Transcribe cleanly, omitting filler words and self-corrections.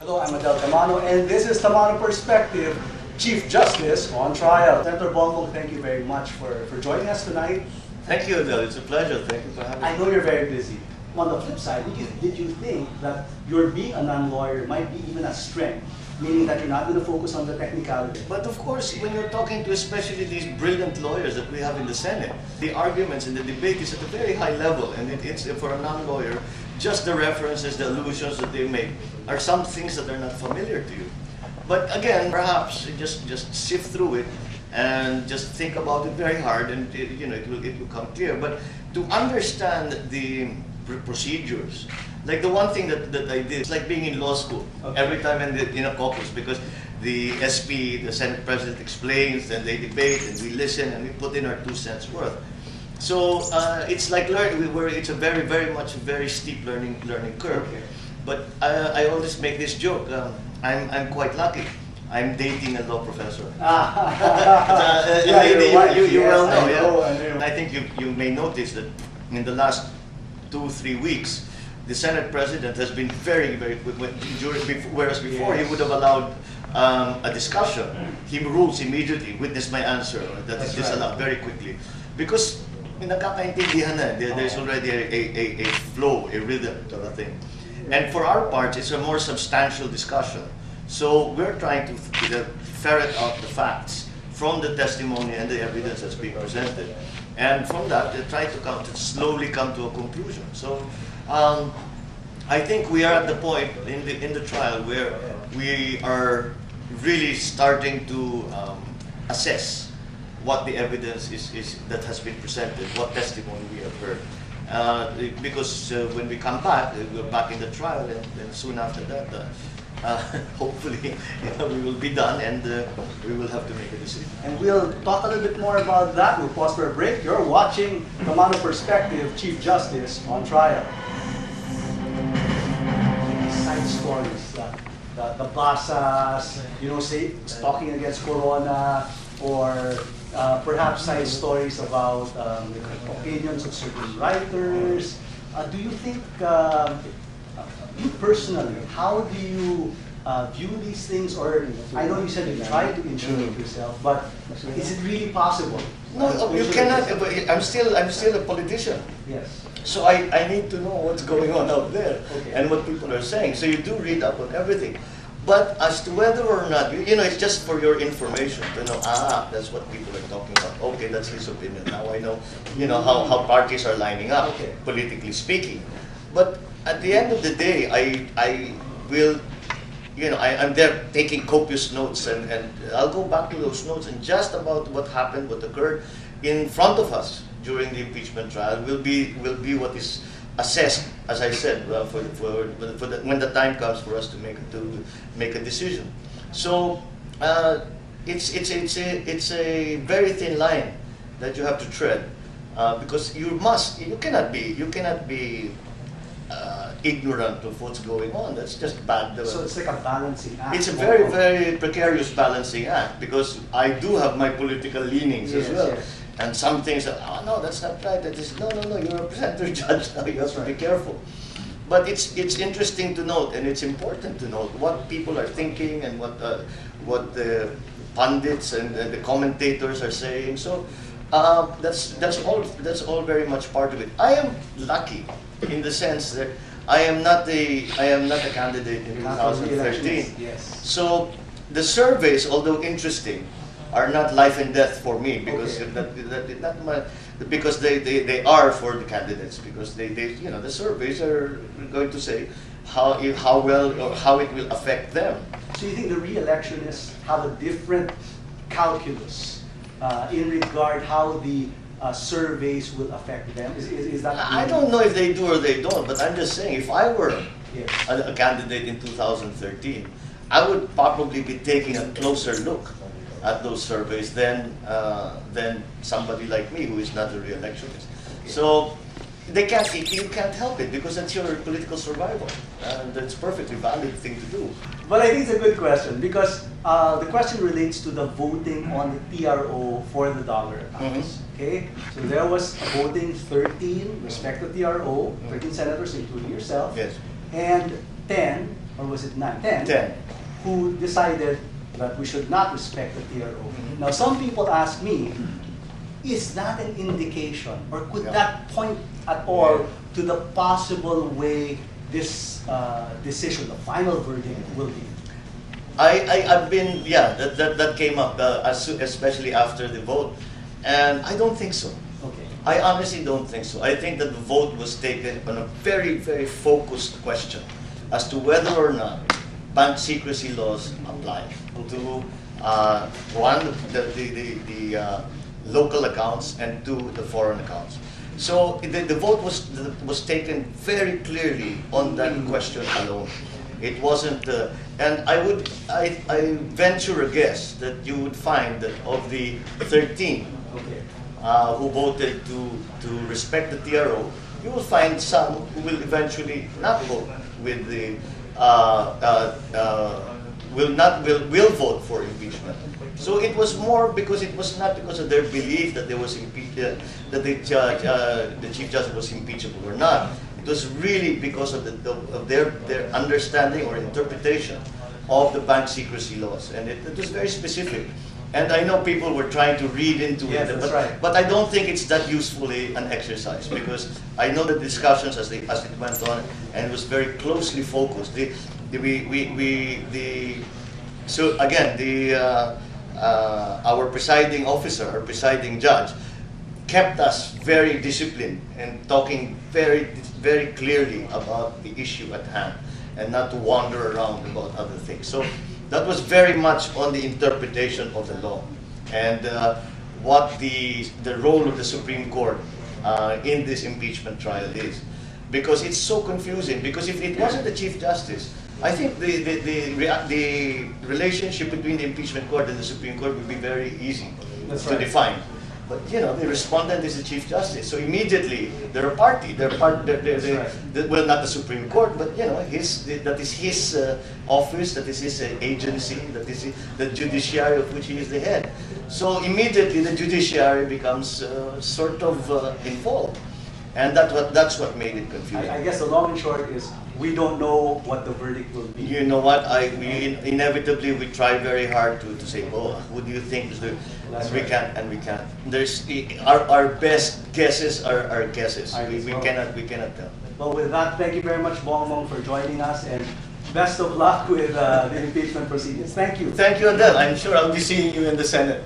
Hello, I'm Tamano, and this is Tamano Perspective, Chief Justice on Trial. Senator Bongbong, thank you very much for joining us tonight. Thank you, Adele. It's a pleasure. Thank you for having me. I know you're very busy. On the flip side, did you think that your being a non-lawyer might be even a strength, meaning that you're not going to focus on the technicality? But of course, when you're talking to especially these brilliant lawyers that we have in the Senate, the arguments and the debate is at a very high level, and it's for a non-lawyer, just the references, the allusions that they make are some things that are not familiar to you. But again, perhaps just sift through it and just think about it very hard, and it will come clear. But to understand the procedures, like the one thing that I did, it's like being in law school. Okay. Every time in a caucus, because the SP, the Senate President explains, and they debate, and we listen, and we put in our 2 cents worth. So it's like learning. It's a very steep learning curve. Okay. But I always make this joke. I'm quite lucky. I'm dating a law professor. You well know. I know. I think you may notice that in the last 2-3 weeks, the Senate President has been very quick. Whereas before he would have allowed a discussion, he rules immediately. Witness my answer. That is disallowed very quickly, because nagkakaintindihan na. There's already a flow, a rhythm to the thing. And for our part, it's a more substantial discussion. So we're trying to ferret out the facts from the testimony and the evidence that's being presented. And from that, they try to slowly come to a conclusion. So I think we are at the point in the trial where we are really starting to assess what the evidence is that has been presented, what testimony we have heard. Because when we come back, we're back in the trial, and soon after that, hopefully, we will be done, and we will have to make a decision. And we'll talk a little bit more about that. We'll pause for a break. You're watching Tamano Perspective, Chief Justice on Trial. Side stories, the basas, say talking against Corona, or perhaps side stories about opinions of certain writers. Do you think, you personally, how do you view these things? Or I know you said you try to insulate yourself, but is it really possible? No, you cannot. I'm still a politician. Yes. So I need to know what's going on out there, okay, and what people are saying. So you do read up on everything. But as to whether or not, it's just for your information to know, that's what people are talking about. Okay, that's his opinion. Now I know, how parties are lining up, okay, politically speaking. But at the end of the day, I will, I'm there taking copious notes, and I'll go back to those notes, and just about what happened, what occurred in front of us during the impeachment trial will be what is assessed, as I said, when the time comes for us to make a decision. So it's a very thin line that you have to tread, because you cannot be ignorant of what's going on. That's just bad. So it's like a balancing act. It's a very precarious balancing act, because I do have my political leanings as well. Yes. And some things are, no, that's not right. That is, no, you're a presenter judge now. You have to be careful. But it's interesting to note, and it's important to note what people are thinking, and what the pundits and the commentators are saying. So that's all very much part of it. I am lucky in the sense that I am not a candidate in 2013. Yes. So the surveys, although interesting, are not life and death for me, because okay, because they are for the candidates, because the surveys are going to say how well or how it will affect them. So you think the re-electionists have a different calculus in regard how the surveys will affect them? Is that? I don't know if they do or they don't, but I'm just saying, if I were a candidate in 2013, I would probably be taking a closer look at those surveys than somebody like me who is not a re-electionist. So you can't help it, because that's your political survival, and that's a perfectly valid thing to do. But I think it's a good question, because the question relates to the voting on the TRO for the dollar accounts. Mm-hmm. Okay, so there was a voting 13 respect to TRO, 13 senators including yourself, yes, and 10 or was it 9, 10, 10. who decided that we should not respect the TRO. Now, some people ask me, is that an indication, or could that point at all to the possible way this decision, the final verdict, will be? I've been, that came up, especially after the vote, and I don't think so. Okay. I honestly don't think so. I think that the vote was taken on a very, very focused question as to whether or not bank secrecy laws apply to one, the local accounts, and two, the foreign accounts. So the vote was taken very clearly on that question alone. It wasn't, and I venture a guess that you would find that of the 13 who voted to respect the TRO, you will find some who will eventually not vote with the will vote for impeachment. So it was more because it was not because of their belief that there was that the Chief Justice was impeachable or not. It was really because of their understanding or interpretation of the bank secrecy laws, and it was very specific. And I know people were trying to read into it, but I don't think it's that usefully an exercise, because I know the discussions as it went on, and it was very closely focused. So again, our presiding officer, our presiding judge, kept us very disciplined and talking very, very clearly about the issue at hand, and not to wander around about other things. So that was very much on the interpretation of the law, and what the role of the Supreme Court in this impeachment trial is. Because it's so confusing, because if it wasn't the Chief Justice, I think the relationship between the impeachment court and the Supreme Court would be very easy to define. But the respondent is the Chief Justice, so immediately they're a party. Well, not the Supreme Court, but that is his office, that is his agency, that is the judiciary of which he is the head. So immediately the judiciary becomes sort of involved, and that's what made it confusing. I guess the long and short is, we don't know what the verdict will be. You know what? Inevitably we try very hard to say, oh, who do you think is the? And we can't. There's our best guesses are our guesses. We cannot tell. Well, with that, thank you very much, Bongbong, for joining us, and best of luck with the impeachment proceedings. Thank you. Thank you, Adele. I'm sure I'll be seeing you in the Senate.